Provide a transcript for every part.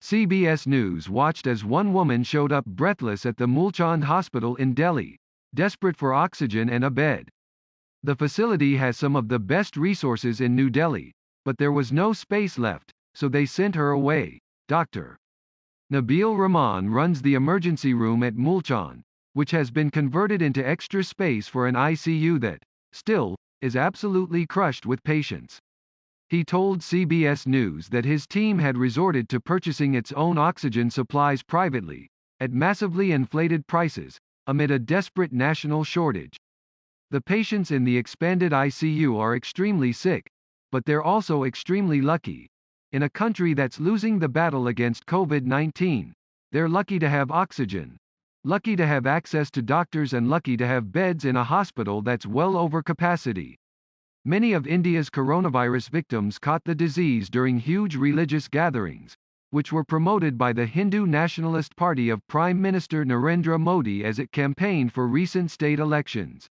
CBS News watched as one woman showed up breathless at the Moolchand Hospital in Delhi, desperate for oxygen and a bed. The facility has some of the best resources in New Delhi, but there was no space left, so they sent her away. Dr. Nabeel Rahman runs the emergency room at Moolchand, which has been converted into extra space for an ICU that, still, is absolutely crushed with patients. He told CBS News that his team had resorted to purchasing its own oxygen supplies privately, at massively inflated prices, amid a desperate national shortage. The patients in the expanded ICU are extremely sick, but they're also extremely lucky. In a country that's losing the battle against COVID-19, they're lucky to have oxygen, lucky to have access to doctors, and lucky to have beds in a hospital that's well over capacity. Many of India's coronavirus victims caught the disease during huge religious gatherings, which were promoted by the Hindu Nationalist Party of Prime Minister Narendra Modi as it campaigned for recent state elections.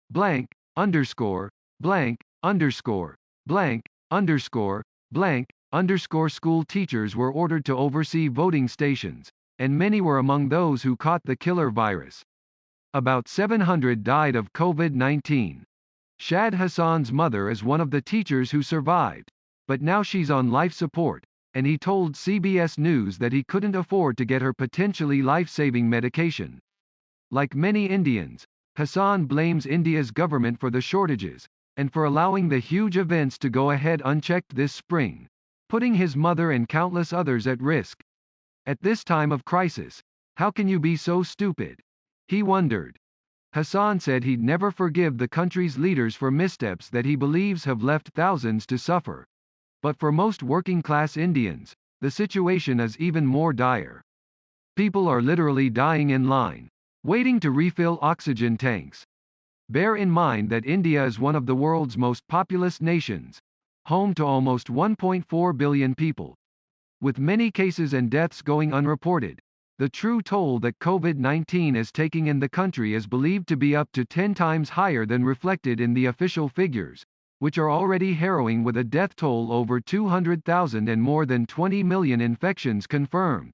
Blank, underscore, blank, underscore, blank, underscore, blank, underscore school teachers were ordered to oversee voting stations, and many were among those who caught the killer virus. About 700 died of COVID-19. Shad Hassan's mother is one of the teachers who survived, but now she's on life support, and he told CBS News that he couldn't afford to get her potentially life-saving medication. Like many Indians, Hassan blames India's government for the shortages, and for allowing the huge events to go ahead unchecked this spring, putting his mother and countless others at risk. At this time of crisis, how can you be so stupid? He wondered. Hassan said he'd never forgive the country's leaders for missteps that he believes have left thousands to suffer. But for most working-class Indians, the situation is even more dire. People are literally dying in line, waiting to refill oxygen tanks. Bear in mind that India is one of the world's most populous nations, home to almost 1.4 billion people. With many cases and deaths going unreported, the true toll that COVID-19 is taking in the country is believed to be up to 10 times higher than reflected in the official figures, which are already harrowing, with a death toll over 200,000 and more than 20 million infections confirmed.